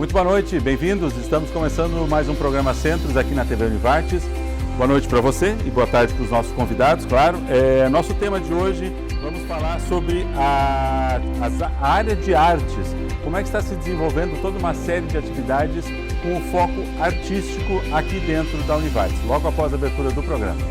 Muito boa noite, bem-vindos. Estamos começando mais um programa Centros aqui na TV Univartes. Boa noite para você e boa tarde para os nossos convidados, claro. Nosso tema de hoje, vamos falar sobre a área de artes. Como é que está se desenvolvendo toda uma série de atividades com o foco artístico aqui dentro da Univartes, logo após a abertura do programa.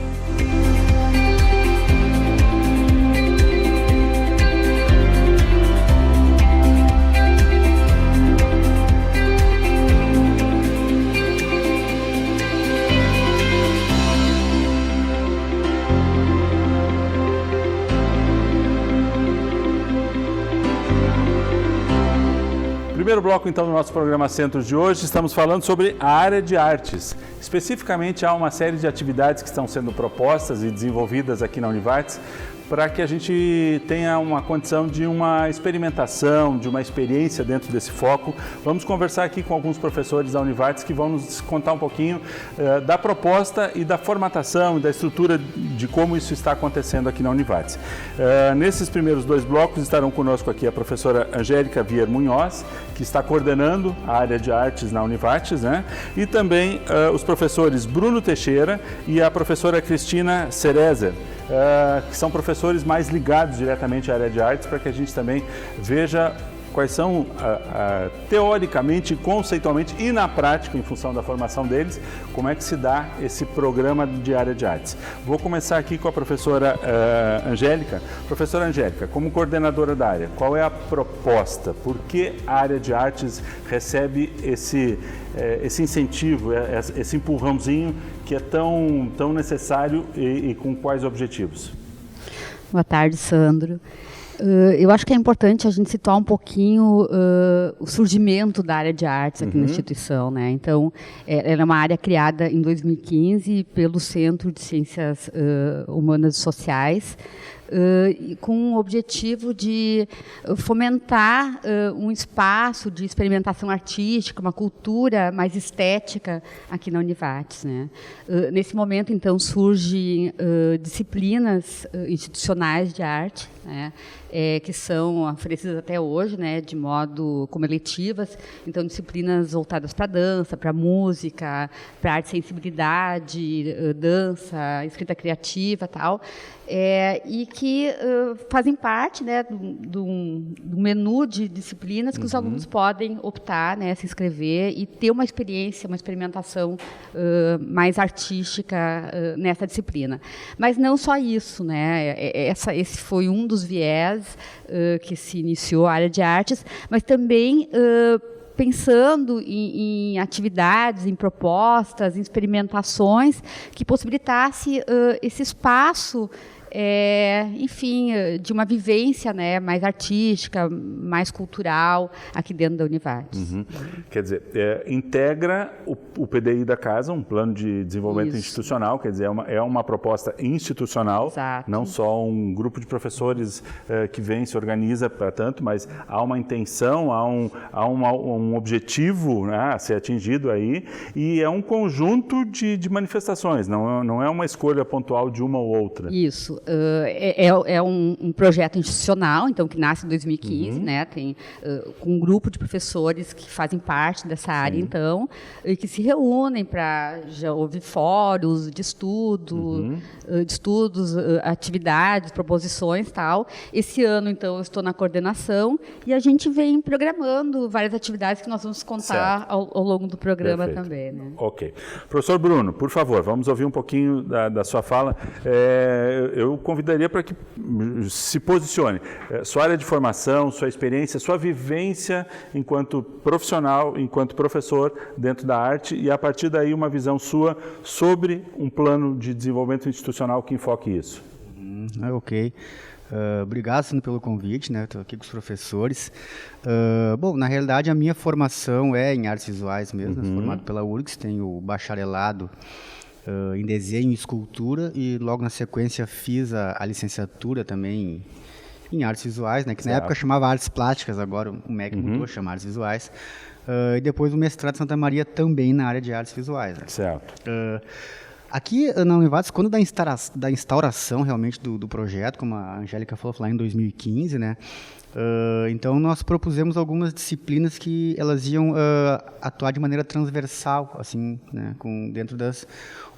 Primeiro bloco, então, do nosso programa Centros de hoje, estamos falando sobre a área de artes. Especificamente, há uma série de atividades que estão sendo propostas e desenvolvidas aqui na Univartes para que a gente tenha uma condição de uma experimentação, de uma experiência dentro desse foco. Vamos conversar aqui com alguns professores da Univartes que vão nos contar um pouquinho da proposta e da formatação e da estrutura de como isso está acontecendo aqui na Univartes. Nesses primeiros dois blocos estarão conosco aqui a professora Angélica Vier Munhoz, que está coordenando a área de artes na Univartes, né? E também os professores Bruno Teixeira e a professora Cristina Cerezer, que são professores mais ligados diretamente à área de artes, para que a gente também veja quais são, teoricamente, conceitualmente e na prática, em função da formação deles, como é que se dá esse programa de área de artes. Vou começar aqui com a professora Angélica. Professora Angélica, como coordenadora da área, qual é a proposta? Por que a área de artes recebe esse incentivo, esse empurrãozinho que é tão necessário e com quais objetivos? Boa tarde, Sandro. Eu acho que é importante a gente situar um pouquinho o surgimento da área de artes aqui na instituição, né? Então, ela é uma área criada em 2015 pelo Centro de Ciências Humanas e Sociais, com o objetivo de fomentar um espaço de experimentação artística, uma cultura mais estética aqui na Univartes, né? Nesse momento, então, surgem disciplinas institucionais de arte, né? Que são oferecidas até hoje, né, de modo como eletivas, então disciplinas voltadas para dança, para música, para arte e sensibilidade, dança, escrita criativa, tal, e que fazem parte, né, do menu de disciplinas que os alunos podem optar, né, se inscrever e ter uma experiência, uma experimentação mais artística nessa disciplina. Mas não só isso, né? Esse foi um dos viés que se iniciou a área de artes, mas também pensando em atividades, em propostas, em experimentações que possibilitasse esse espaço, enfim, de uma vivência, né, mais artística, mais cultural aqui dentro da Univartes. Quer dizer, integra o PDI da casa, um plano de desenvolvimento institucional, quer dizer, é uma proposta institucional. Exato. Não só um grupo de professores que vem, se organiza para tanto, mas há uma intenção, há um objetivo, né, a ser atingido aí, e é um conjunto de manifestações, não é uma escolha pontual de uma ou outra. Isso. É um projeto institucional, então, que nasce em 2015, né? Tem com um grupo de professores que fazem parte dessa área, então, e que se reúnem para já houve fóruns de estudos, atividades, proposições, tal. Esse ano, então, eu estou na coordenação e a gente vem programando várias atividades que nós vamos contar ao longo do programa. Perfeito. Também, né? Ok. Professor Bruno, por favor, vamos ouvir um pouquinho da sua fala. Eu convidaria para que se posicione. Sua área de formação, sua experiência, sua vivência enquanto profissional, enquanto professor dentro da arte e, a partir daí, uma visão sua sobre um plano de desenvolvimento institucional que enfoque isso. Ok. Obrigado, Sandro, pelo convite, né? Estou aqui com os professores. Bom, na realidade, a minha formação é em artes visuais mesmo, formado pela URGS, tenho bacharelado em desenho e escultura e logo na sequência fiz a licenciatura também em artes visuais, né, que na época chamava artes plásticas, agora o MEC mudou, chama artes visuais, e depois o mestrado de Santa Maria também na área de artes visuais. Né. Certo. Aqui na Univates, quando da instauração realmente do projeto, como a Angélica falou lá em 2015, né? Então nós propusemos algumas disciplinas que elas iam atuar de maneira transversal, assim, né? Dentro das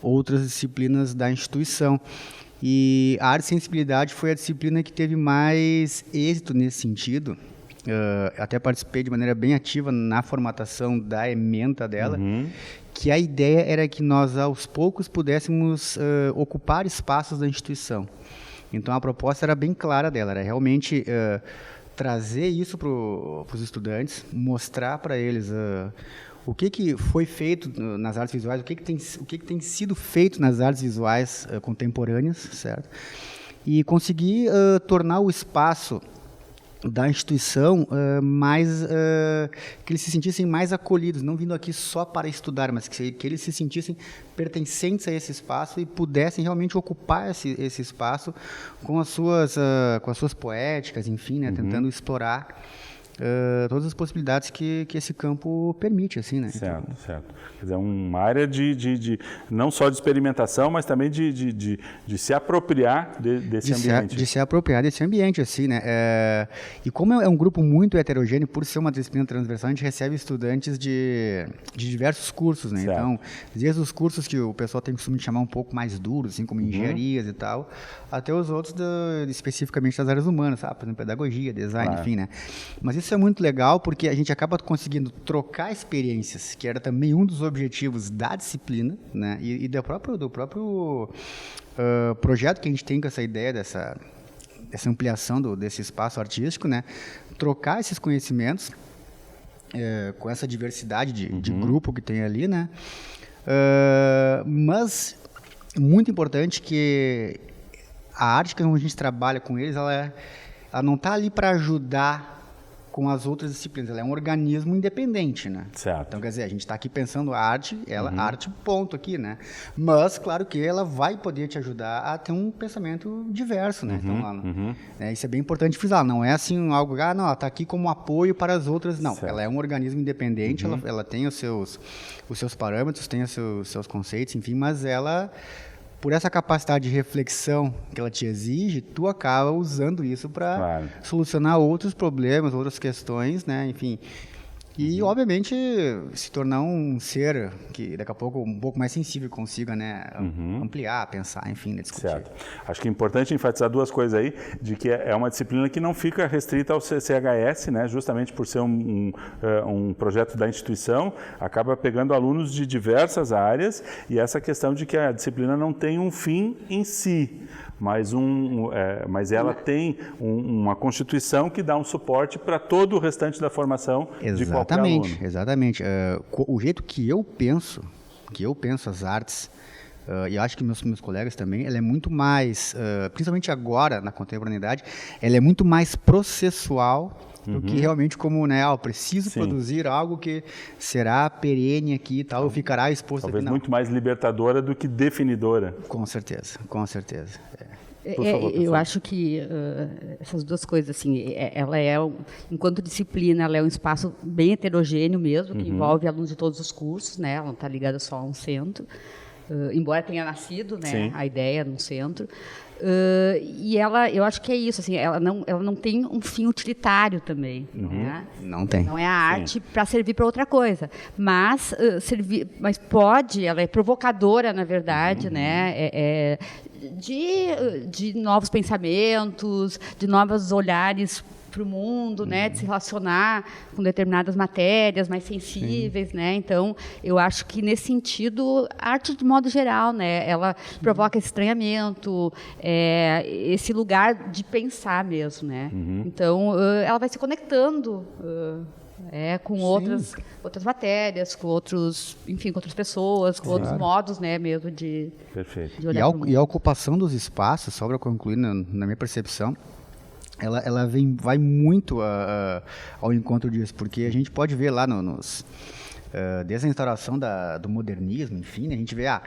outras disciplinas da instituição. E a arte e sensibilidade foi a disciplina que teve mais êxito nesse sentido. Até participei de maneira bem ativa na formatação da ementa dela, que a ideia era que nós, aos poucos, pudéssemos ocupar espaços da instituição. Então, a proposta era bem clara dela, era realmente trazer isso para os estudantes, mostrar para eles o que foi feito nas artes visuais, o que tem sido feito nas artes visuais contemporâneas, certo? E conseguir tornar o espaço da instituição que eles se sentissem mais acolhidos, não vindo aqui só para estudar, mas que eles se sentissem pertencentes a esse espaço e pudessem realmente ocupar esse espaço com as suas poéticas, enfim, né, tentando explorar todas as possibilidades que esse campo permite, assim, né? Certo, então, certo. Quer dizer, uma área de não só de experimentação, mas também de se apropriar desse ambiente. De se apropriar desse ambiente, assim, né? E como é um grupo muito heterogêneo, por ser uma disciplina transversal, a gente recebe estudantes de diversos cursos, né? Certo. Então, desde os cursos que o pessoal tem costume de chamar um pouco mais duros, assim, como engenharias e tal, até os outros especificamente das áreas humanas, sabe? Por exemplo, pedagogia, design, enfim, né? Mas isso é muito legal porque a gente acaba conseguindo trocar experiências, que era também um dos objetivos da disciplina, né? E do próprio projeto que a gente tem com essa ideia dessa ampliação desse espaço artístico, né? Trocar esses conhecimentos com essa diversidade de grupo que tem ali, né? Mas muito importante que a arte que a gente trabalha com eles, ela não está ali para ajudar com as outras disciplinas, ela é um organismo independente, né? Certo. Então, quer dizer, a gente está aqui pensando a arte, arte ponto aqui, né? Mas, claro que ela vai poder te ajudar a ter um pensamento diverso, né? Então, isso é bem importante frisar, não é assim algo, não, ela está aqui como apoio para as outras, não. Certo. Ela é um organismo independente, ela tem os seus parâmetros, tem os seus conceitos, enfim, mas ela, por essa capacidade de reflexão que ela te exige, tu acaba usando isso para solucionar outros problemas, outras questões, né? Enfim. E, obviamente, se tornar um ser que, daqui a pouco, um pouco mais sensível consiga, né, ampliar, pensar, enfim, né, discutir. Certo. Acho que é importante enfatizar duas coisas aí, de que é uma disciplina que não fica restrita ao CCHS, né, justamente por ser um projeto da instituição, acaba pegando alunos de diversas áreas, e essa questão de que a disciplina não tem um fim em si, mas ela tem uma constituição que dá um suporte para todo o restante da formação de qualquer aluno. Exatamente. O jeito que eu penso as artes, e eu acho que meus colegas também, ela é muito mais, principalmente agora, na contemporaneidade, ela é muito mais processual do que realmente como, né, eu preciso produzir algo que será perene aqui e tal, ou ficará exposto talvez aqui. Talvez muito mais libertadora do que definidora. Com certeza. Eu acho que essas duas coisas, assim, ela enquanto disciplina, ela é um espaço bem heterogêneo mesmo, que envolve alunos de todos os cursos, né? Ela não está ligada só a um centro, embora tenha nascido, né, a ideia no centro. E eu acho que é isso, assim, ela não tem um fim utilitário também, né? Não tem. Não é a arte para servir para outra coisa, mas ela é provocadora, na verdade, né? De novos pensamentos, de novos olhares para o mundo, né, de se relacionar com determinadas matérias mais sensíveis, né? Então, eu acho que nesse sentido, a arte de modo geral, né, ela provoca esse estranhamento, esse lugar de pensar mesmo, né? Então, ela vai se conectando com outras matérias, com outras pessoas, com outros modos, né, mesmo de olhar para o mundo. E a ocupação dos espaços, só para concluir, na minha percepção, ela vai muito ao encontro disso, porque a gente pode ver lá desde a instauração do modernismo, enfim, né, a gente vê a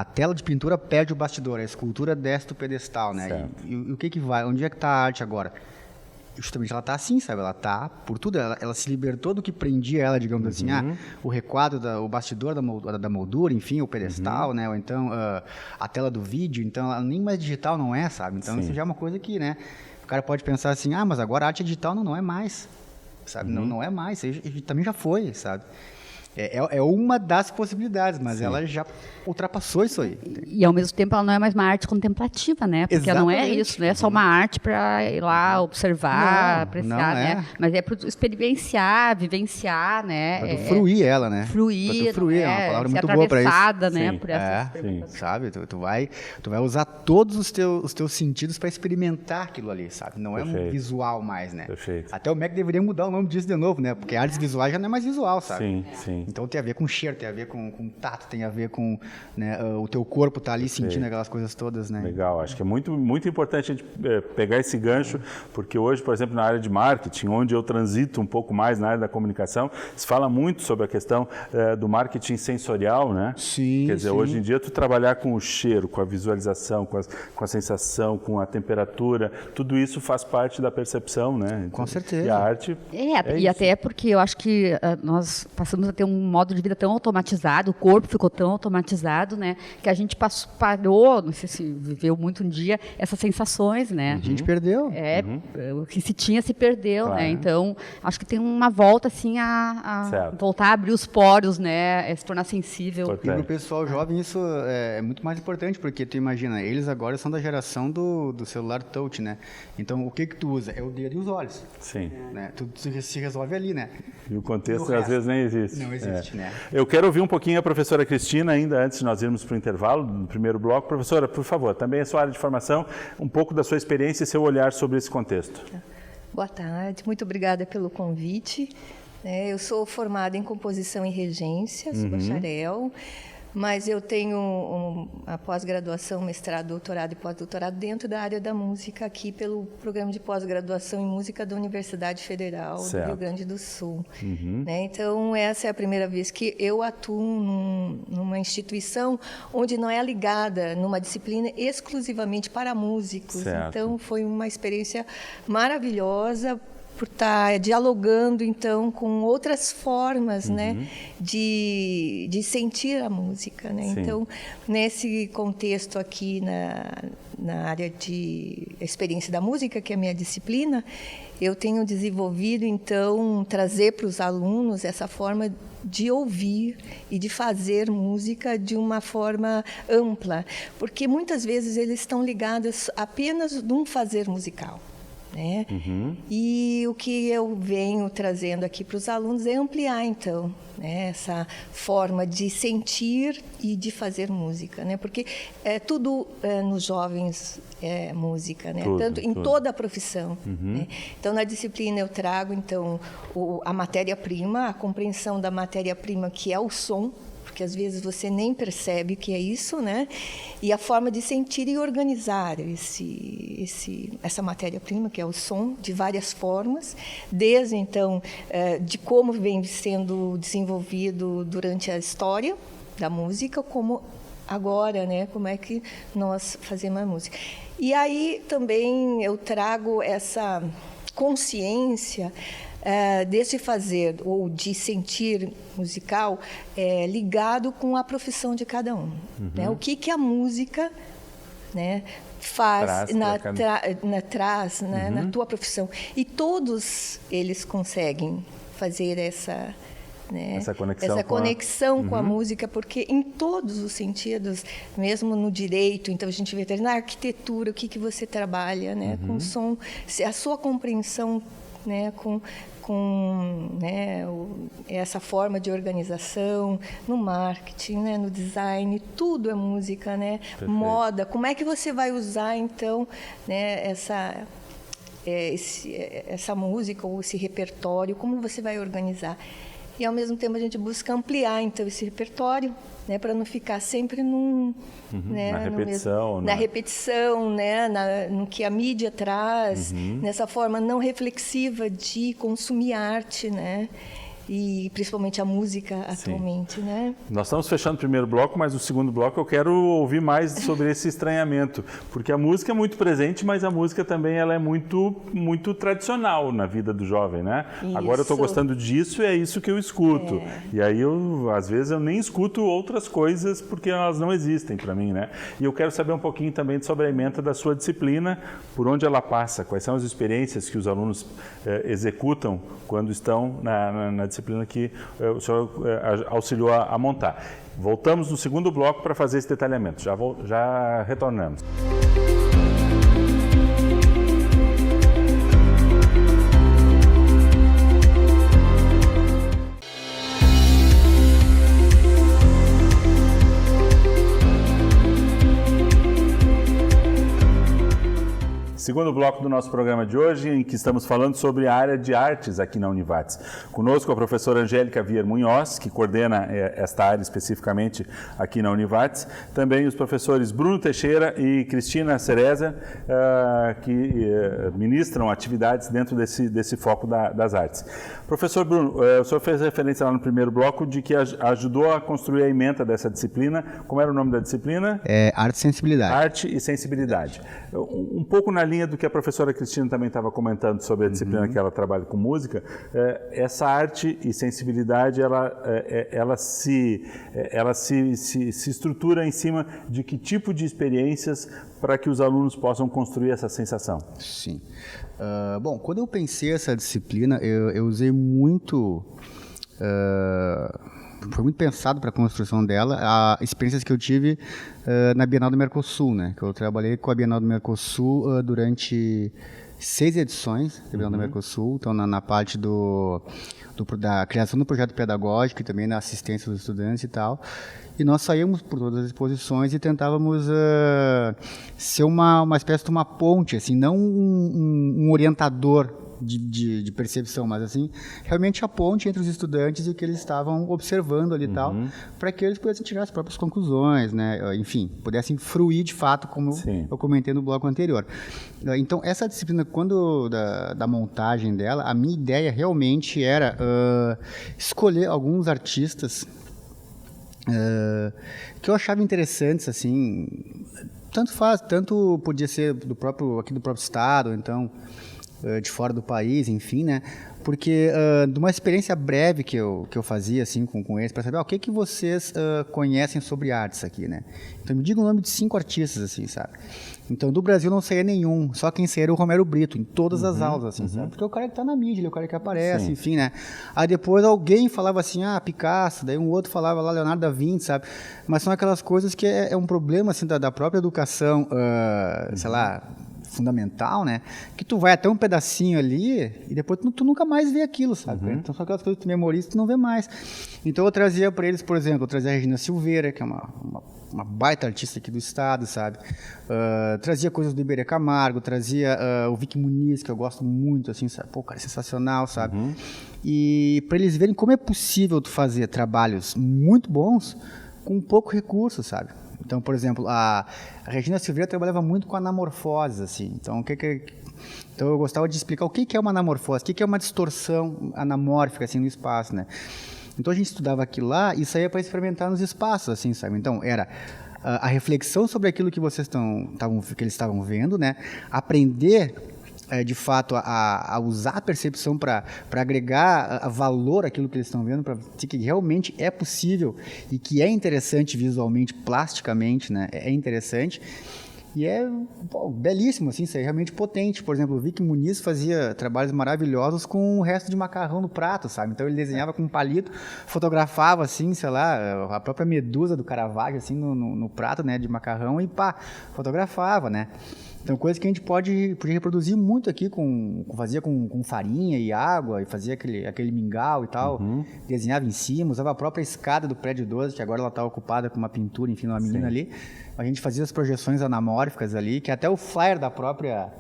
tela de pintura perde o bastidor, a escultura desce do pedestal, né? E o que vai? Onde é que está a arte agora? justamente ela tá assim, sabe? Ela tá por tudo, ela se libertou do que prendia ela, digamos assim, o recuadro, o bastidor da moldura, enfim, o pedestal, né? Ou então a tela do vídeo, então ela nem mais digital não é, sabe? Então isso já é uma coisa que, né? O cara pode pensar assim, mas agora a arte digital não é mais, sabe? Não é mais, isso também já foi, sabe? É uma das possibilidades, mas ela já ultrapassou isso aí. E, ao mesmo tempo, ela não é mais uma arte contemplativa, né? Porque ela não é isso, não é só uma arte para ir lá observar, apreciar, né? Mas é para experienciar, vivenciar, né? Para fruir ela, né? Fruir, é uma palavra muito boa para isso. Né? Por essa sabe? Tu vai usar todos os teus sentidos para experimentar aquilo ali, sabe? Não é um visual mais, né? Perfeito. Até o MEC deveria mudar o nome disso de novo, né? Porque artes visuais já não é mais visual, sabe? Sim. Então tem a ver com cheiro, tem a ver com tato, tem a ver com, né, o teu corpo tá ali sentindo aquelas coisas todas, né? Legal, acho que é muito, muito importante a gente pegar esse gancho, porque hoje, por exemplo, na área de marketing, onde eu transito um pouco mais na área da comunicação, se fala muito sobre a questão do marketing sensorial, né? Sim. Quer dizer, hoje em dia tu trabalhar com o cheiro, com a visualização, com a sensação, com a temperatura, tudo isso faz parte da percepção, né? Então, com certeza. E a arte e até porque eu acho que nós passamos a ter um modo de vida tão automatizado, o corpo ficou tão automatizado, né, que a gente parou, não sei se viveu muito um dia, essas sensações, né? A gente perdeu. O que se tinha se perdeu, né? Então, acho que tem uma volta, assim, a voltar a abrir os poros, né, se tornar sensível. E para o pessoal jovem isso é muito mais importante, porque tu imagina, eles agora são da geração do celular touch, né? Então, o que tu usa? É o dedo e os olhos. Sim. Né? Tudo se resolve ali, né? E o contexto, às vezes, nem existe. Não existe, né? Eu quero ouvir um pouquinho a professora Cristina, ainda antes de nós irmos para o intervalo, no primeiro bloco. Professora, por favor, também a sua área de formação, um pouco da sua experiência e seu olhar sobre esse contexto. Boa tarde, muito obrigada pelo convite. Eu sou formada em composição e regência, sou bacharel, mas eu tenho a pós-graduação, mestrado, doutorado e pós-doutorado dentro da área da música aqui pelo programa de pós-graduação em música da Universidade Federal do Rio Grande do Sul. Então, essa é a primeira vez que eu atuo numa instituição onde não é ligada numa disciplina exclusivamente para músicos. Então, foi uma experiência maravilhosa por estar dialogando, então, com outras formas, né, de sentir a música, né? Então, nesse contexto aqui na área de experiência da música, que é a minha disciplina, eu tenho desenvolvido, então, trazer para os alunos essa forma de ouvir e de fazer música de uma forma ampla, porque muitas vezes eles estão ligados apenas num fazer musical. Né? E o que eu venho trazendo aqui para os alunos é ampliar, então, né, essa forma de sentir e de fazer música, né? Porque tudo nos jovens é música, né? Tanto em toda a profissão. Né? Então, na disciplina eu trago então a matéria-prima, a compreensão da matéria-prima, que é o som, porque às vezes você nem percebe que é isso, né? E a forma de sentir e organizar essa matéria-prima, que é o som, de várias formas, desde, então, de como vem sendo desenvolvido durante a história da música, como agora, né? Como é que nós fazemos a música. E aí também eu trago essa consciência desse fazer ou de sentir musical ligado com a profissão de cada um. Né? O que a música, né, faz na tua profissão. E todos eles conseguem fazer essa conexão com a música, porque em todos os sentidos, mesmo no direito, então a gente vê na arquitetura, o que você trabalha, né, com som, a sua compreensão, né, com né, essa forma de organização, no marketing, né, no design, tudo é música, né? Moda, como é que você vai usar, então, né, essa música ou esse repertório, como você vai organizar? E, ao mesmo tempo, a gente busca ampliar, então, esse repertório, né, para não ficar sempre né, na repetição, né, no que a mídia traz, nessa forma não reflexiva de consumir arte, né? e principalmente a música atualmente, né? Nós estamos fechando o primeiro bloco, mas o segundo bloco eu quero ouvir mais sobre esse estranhamento, porque a música é muito presente, mas a música também ela é muito tradicional na vida do jovem, né? Isso. Agora eu estou gostando disso e é isso que eu escuto. E aí às vezes eu nem escuto outras coisas porque elas não existem para mim, né? E eu quero saber um pouquinho também sobre a ementa da sua disciplina, por onde ela passa, quais são as experiências que os alunos executam quando estão na disciplina que o senhor auxiliou a montar. Voltamos no segundo bloco para fazer esse detalhamento. Já retornamos. Segundo bloco do nosso programa de hoje, em que estamos falando sobre a área de artes aqui na Univates. Conosco a professora Angélica Vier Munhoz, que coordena esta área especificamente aqui na Univates. Também os professores Bruno Teixeira e Cristina Cereza, que ministram atividades dentro desse foco das artes. Professor Bruno, o senhor fez referência lá no primeiro bloco de que ajudou a construir a ementa dessa disciplina. Como era o nome da disciplina? Arte e Sensibilidade. Arte e Sensibilidade. Um pouco na linha do que a professora Cristina também estava comentando sobre a disciplina que ela trabalha com música, essa arte e sensibilidade, ela se estrutura em cima de que tipo de experiências para que os alunos possam construir essa sensação? Sim. Bom, quando eu pensei essa disciplina, eu usei muito... foi muito pensado para a construção dela, experiências que eu tive na Bienal do Mercosul, né? Que eu trabalhei com a Bienal do Mercosul durante 6 edições da Bienal do Mercosul, então na parte da criação do projeto pedagógico e também na assistência dos estudantes e tal. E nós saímos por todas as exposições e tentávamos ser uma espécie de uma ponte, assim, não um orientador de percepção, mas assim, realmente a ponte entre os estudantes e o que eles estavam observando ali e tal, para que eles pudessem tirar as próprias conclusões, né? Enfim, pudessem fruir de fato, como eu comentei no bloco anterior. Então, essa disciplina, quando da montagem dela, a minha ideia realmente era escolher alguns artistas que eu achava interessantes, assim, tanto podia ser aqui do próprio estado, então de fora do país, enfim, né? Porque de uma experiência breve que eu fazia assim com eles, para saber o que vocês conhecem sobre artes aqui, né? Então me diga o nome de 5 artistas, assim, sabe? Então do Brasil não saía nenhum, só quem saía era o Romero Brito, em todas as aulas, assim, sabe? Porque é o cara que tá na mídia, ele é o cara que aparece, enfim, né? Aí depois alguém falava assim, Picasso, daí um outro falava lá Leonardo da Vinci, sabe? Mas são aquelas coisas que é um problema, assim, da própria educação, sei lá, fundamental, né? Que tu vai até um pedacinho ali e depois tu nunca mais vê aquilo, sabe? Então são aquelas coisas que tu memoriza e tu não vê mais. Então eu trazia para eles, por exemplo, a Regina Silveira, que é uma baita artista aqui do estado, sabe? Trazia coisas do Iberê Camargo, trazia o Vic Muniz, que eu gosto muito, assim, sabe? Pô, cara, é sensacional, sabe? E para eles verem como é possível tu fazer trabalhos muito bons com pouco recurso, sabe? Então, por exemplo, a Regina Silveira trabalhava muito com anamorfose, assim. Então, então eu gostava de explicar o que é uma anamorfose, o que é uma distorção anamórfica, assim, no espaço, né? Então a gente estudava aquilo lá e saía para experimentar nos espaços, assim, sabe? Então era a reflexão sobre aquilo que vocês que eles estavam vendo, né? Aprender de fato a usar a percepção para agregar valor àquilo que eles estão vendo, para dizer que realmente é possível e que é interessante visualmente, plasticamente, né? É interessante. E belíssimo, assim, isso é realmente potente. Por exemplo, o Vic Muniz fazia trabalhos maravilhosos com o resto de macarrão no prato, sabe? Então ele desenhava com um palito, fotografava, assim, sei lá, a própria medusa do Caravaggio, assim, no prato, né, de macarrão e fotografava, né? Então, coisa que a gente podia reproduzir muito aqui, fazia com farinha e água, e fazia aquele mingau e tal, desenhava em cima, usava a própria escada do prédio 12, que agora ela está ocupada com uma pintura, enfim, uma menina ali. A gente fazia as projeções anamórficas ali, que até o flyer da própria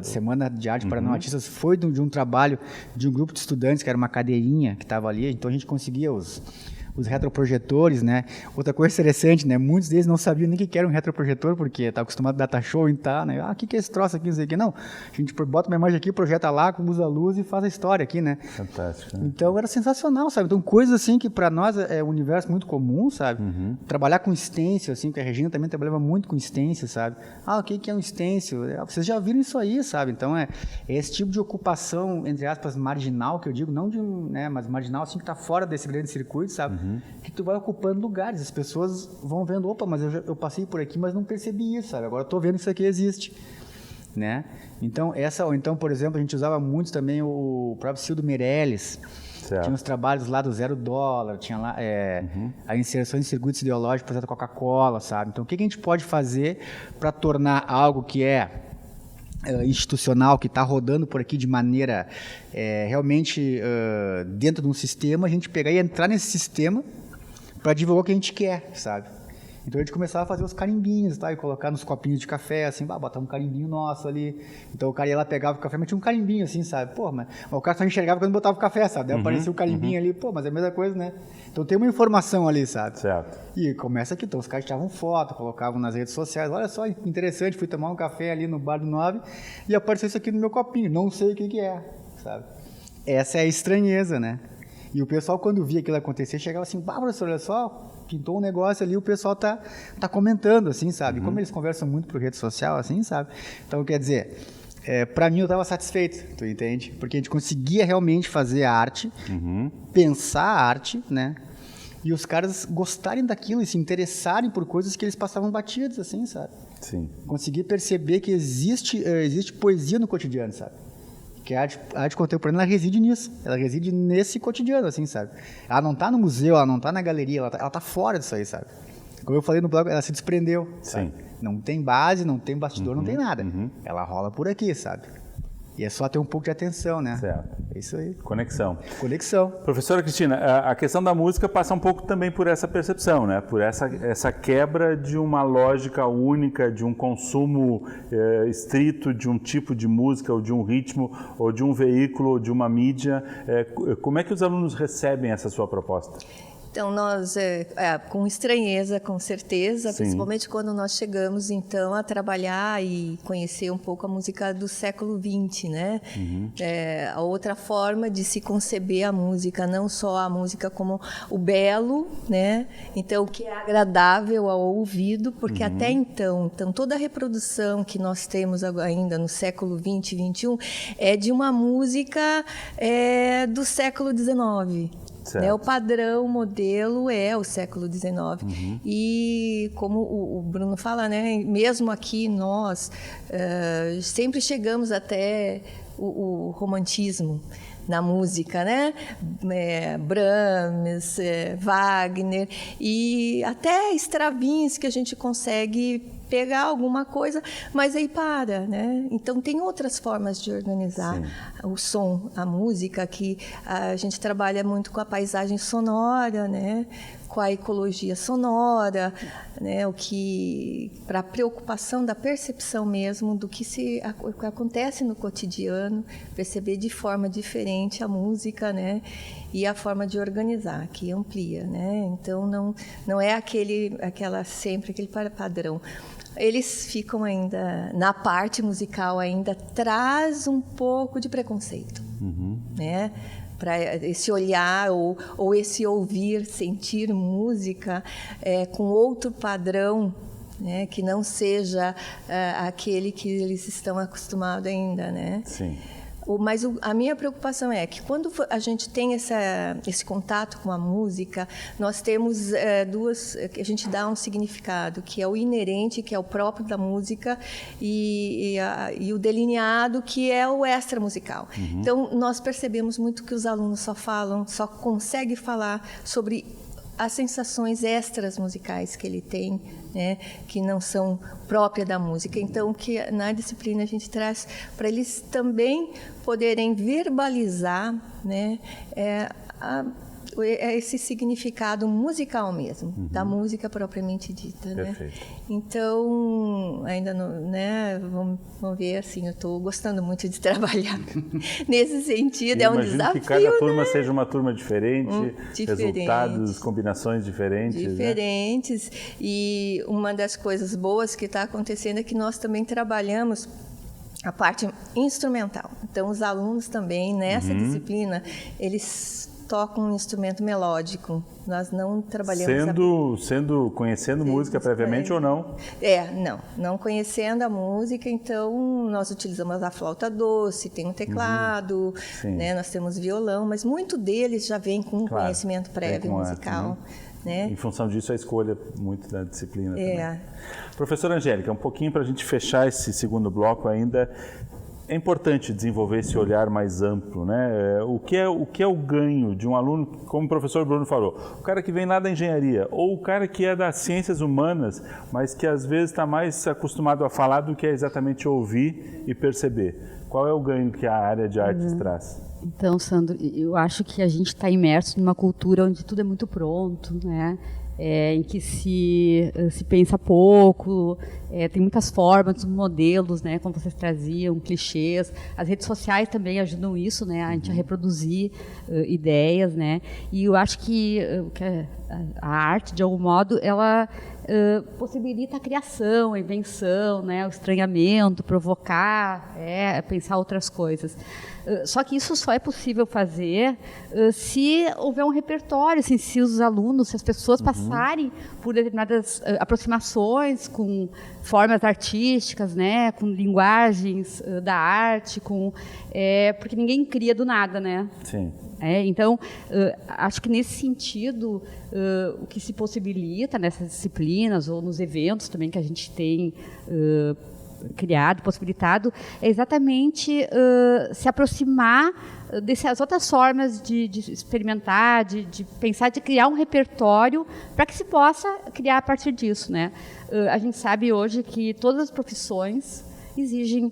Semana de Arte para Não Artistas foi de um trabalho de um grupo de estudantes, que era uma cadeirinha que estava ali, então a gente conseguia os retroprojetores, né? Outra coisa interessante, né? Muitos deles não sabiam nem o que era um retroprojetor, porque tá acostumado a data show e tá, né? O que é esse troço aqui, não sei o que. Não, a gente bota uma imagem aqui, projeta lá, usa a luz e faz a história aqui, né? Fantástico. Né? Então era sensacional, sabe? Então coisas assim que para nós é um universo muito comum, sabe? Trabalhar com stencil, assim, porque a Regina também trabalhava muito com stencil, sabe? O que é um stencil? Vocês já viram isso aí, sabe? Então é esse tipo de ocupação, entre aspas, marginal, que eu digo, não de né, mas marginal, assim, que está fora desse grande circuito, sabe? Que tu vai ocupando lugares, as pessoas vão vendo, opa, mas eu passei por aqui, mas não percebi isso, sabe? Agora eu estou vendo que isso aqui existe, né? Então, por exemplo, a gente usava muito também o próprio Cildo Meirelles, tinha uns trabalhos lá do $0, tinha lá a inserção em circuitos ideológicos, por exemplo, da Coca-Cola, sabe? Então, o que a gente pode fazer para tornar algo que é institucional, que está rodando por aqui de maneira realmente dentro de um sistema, a gente pegar e entrar nesse sistema para divulgar o que a gente quer, sabe? Então a gente começava a fazer os carimbinhos, tá? E colocar nos copinhos de café, assim, botar um carimbinho nosso ali. Então o cara ia lá, pegava o café, mas tinha um carimbinho, assim, sabe? Pô, mas o cara só enxergava quando botava o café, sabe? Daí aparecia o carimbinho ali, pô, mas é a mesma coisa, né? Então tem uma informação ali, sabe? Certo. E começa aqui, então os caras tiravam foto, colocavam nas redes sociais, olha só, interessante, fui tomar um café ali no Bar do 9 e apareceu isso aqui no meu copinho, não sei o que é, sabe? Essa é a estranheza, né? E o pessoal, quando via aquilo acontecer, chegava assim, professor, olha só, pintou um negócio ali, o pessoal tá comentando, assim, sabe? Como eles conversam muito por rede social, assim, sabe? Então, quer dizer, para mim eu estava satisfeito, tu entende? Porque a gente conseguia realmente fazer a arte, pensar a arte, né? E os caras gostarem daquilo e se interessarem por coisas que eles passavam batidos, assim, sabe? Sim. Conseguir perceber que existe poesia no cotidiano, sabe? Que a arte contemporânea, ela reside nisso. Ela reside nesse cotidiano, assim, sabe? Ela não está no museu, ela não está na galeria, ela tá fora disso aí, sabe? Como eu falei no blog, ela se desprendeu, sabe? Não tem base, não tem bastidor, não tem nada. Ela rola por aqui, sabe? E é só ter um pouco de atenção, né? Certo. É isso aí. Conexão. Professora Cristina, a questão da música passa um pouco também por essa percepção, né? Por essa quebra de uma lógica única, de um consumo estrito de um tipo de música, ou de um ritmo, ou de um veículo, ou de uma mídia. Como é que os alunos recebem essa sua proposta? Então, nós, com estranheza, com certeza, principalmente quando nós chegamos, então, a trabalhar e conhecer um pouco a música do século XX, né? A outra forma de se conceber a música, não só a música como o belo, né? Então, o que é agradável ao ouvido, porque até então, toda a reprodução que nós temos ainda no século XX e XXI é de uma música do século XIX. Né, o padrão, o modelo é o século XIX. E como o Bruno fala, né, mesmo aqui nós sempre chegamos até o romantismo na música, né? Brahms, Wagner e até Stravinsky, que a gente consegue pegar alguma coisa, mas aí para, né? Então tem outras formas de organizar o som, a música, que a gente trabalha muito com a paisagem sonora, né? Com a ecologia sonora, né? O que para a preocupação da percepção mesmo do que acontece no cotidiano, perceber de forma diferente a música, né? E a forma de organizar, que amplia, né? Então não é aquele padrão. Eles ficam ainda, na parte musical ainda, traz um pouco de preconceito, né? Para esse olhar ou esse ouvir, sentir música com outro padrão, né? Que não seja aquele que eles estão acostumados ainda, né? Sim. Mas a minha preocupação é que quando a gente tem esse contato com a música, nós temos a gente dá um significado, que é o inerente, que é o próprio da música, e o delineado, que é o extra musical. Então, nós percebemos muito que os alunos só conseguem falar sobre as sensações extras musicais que ele tem né, que não são próprias da música. Então, que na disciplina a gente traz para eles também poderem verbalizar, né, esse significado musical mesmo, da música propriamente dita, né? Então, ainda não, né, vamos ver, assim, eu estou gostando muito de trabalhar nesse sentido, é um desafio, que cada turma seja uma turma diferente, resultados, combinações diferentes. Né? E uma das coisas boas que está acontecendo é que nós também trabalhamos a parte instrumental. Então, os alunos também, nessa disciplina, eles tocam um instrumento melódico. Nós não trabalhamos... Conhecendo música previamente ou não? Não conhecendo a música, então nós utilizamos a flauta doce, tem um teclado, né, nós temos violão, mas muito deles já vem com conhecimento prévio musical. Né? Em função disso, a escolha muito da disciplina também. Professora Angélica, um pouquinho para a gente fechar esse segundo bloco ainda, é importante desenvolver esse olhar mais amplo, né? O que é o ganho de um aluno, como o professor Bruno falou, o cara que vem lá da engenharia, ou o cara que é das ciências humanas, mas que às vezes está mais acostumado a falar do que é exatamente ouvir e perceber. Qual é o ganho que a área de artes traz? Então, Sandro, eu acho que a gente está imerso numa cultura onde tudo é muito pronto, né? Em que se pensa pouco, tem muitas formas, modelos, né, como vocês traziam, clichês. As redes sociais também ajudam isso, né, a gente a reproduzir ideias, né. E eu acho que a arte, de algum modo, ela possibilita a criação, a invenção, né, o estranhamento, provocar, pensar outras coisas. Só que isso só é possível fazer se houver um repertório, assim, se os alunos, se as pessoas passarem por determinadas aproximações com formas artísticas, né, com linguagens da arte, porque ninguém cria do nada, né? Sim. Então, acho que nesse sentido, o que se possibilita nessas disciplinas ou nos eventos também que a gente tem criado, possibilitado, é exatamente se aproximar dessas outras formas de experimentar, de pensar, de criar um repertório para que se possa criar a partir disso, né? A gente sabe hoje que todas as profissões exigem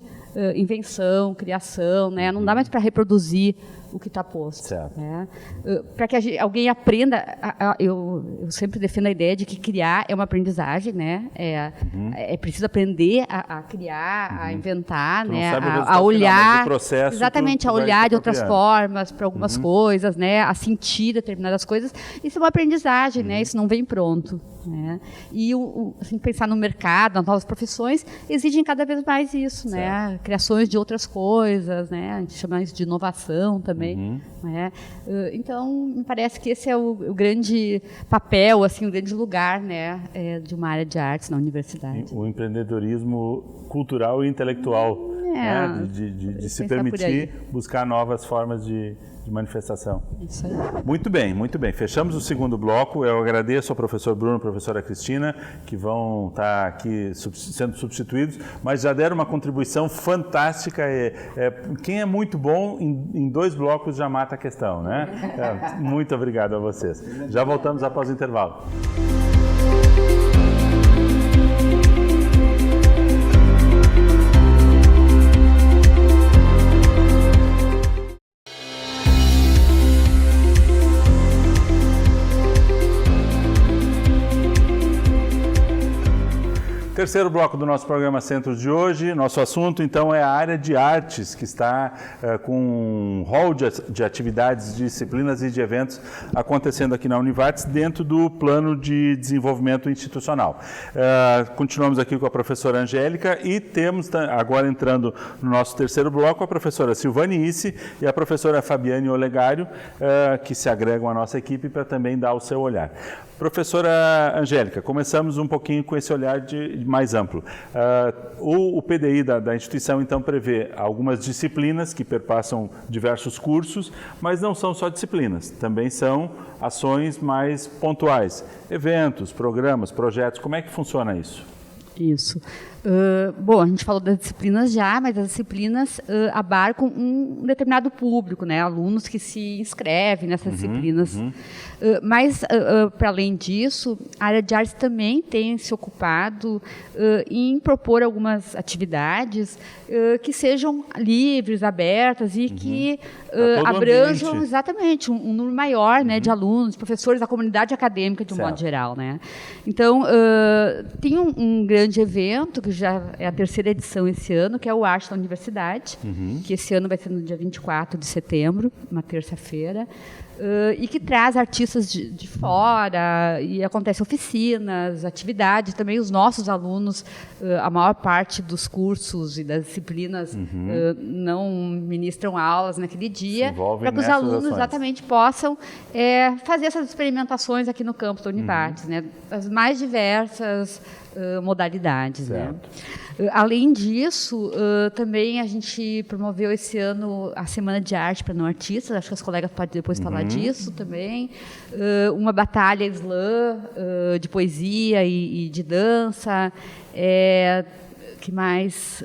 invenção, criação, né? Não dá mais para reproduzir o que está posto. Né? Para que alguém aprenda, eu sempre defendo a ideia de que criar é uma aprendizagem, né? É preciso aprender a criar, a inventar, né? A olhar, processo, exatamente, a olhar de outras formas para algumas coisas, né? A sentir determinadas coisas. Isso é uma aprendizagem, né? Isso não vem pronto. Né? E assim, pensar no mercado, nas novas profissões, exigem cada vez mais isso, né? Criações de outras coisas, né? A gente chama isso de inovação também. Né? Então, me parece que esse é o grande papel, assim, o grande lugar, né, de uma área de artes na universidade. O empreendedorismo cultural e intelectual, né? de se permitir buscar novas formas de manifestação. Isso aí. Muito bem, muito bem. Fechamos o segundo bloco. Eu agradeço ao professor Bruno e à professora Cristina, que vão estar aqui sendo substituídos, mas já deram uma contribuição fantástica. Quem é muito bom, em 2 blocos já mata a questão, né? Muito obrigado a vocês. Já voltamos após o intervalo. Terceiro bloco do nosso programa Centro de hoje. Nosso assunto, então, é a área de artes, que está com um rol de atividades, de disciplinas e de eventos acontecendo aqui na Univates, dentro do plano de desenvolvimento institucional. Continuamos aqui com a professora Angélica e temos, agora entrando no nosso terceiro bloco, a professora Silvane Isse e a professora Fabiane Olegário, que se agregam à nossa equipe para também dar o seu olhar. Professora Angélica, começamos um pouquinho com esse olhar mais amplo. O PDI da instituição, então, prevê algumas disciplinas que perpassam diversos cursos, mas não são só disciplinas, também são ações mais pontuais, eventos, programas, projetos. Como é que funciona isso? Isso. Bom, a gente falou das disciplinas já, mas as disciplinas abarcam um determinado público, né? Alunos que se inscrevem nessas disciplinas. Mas, para além disso, a área de artes também tem se ocupado em propor algumas atividades que sejam livres, abertas e que abranjam exatamente um número maior, né, de alunos, professores da comunidade acadêmica de um modo geral, né? Então, tem um grande evento que já é a 3ª edição esse ano, que é o Arte da Universidade, que esse ano vai ser no dia 24 de setembro, uma terça-feira, e que traz artistas de fora, e acontece oficinas, atividades, também os nossos alunos, a maior parte dos cursos e das disciplinas não ministram aulas naquele dia, para que os alunos exatamente possam fazer essas experimentações aqui no campus da Univates, né, as mais diversas modalidades. Né? Além disso, também a gente promoveu esse ano a Semana de Arte para Não Artistas, acho que as colegas podem depois falar disso também, uma batalha slam de poesia e de dança, que mais?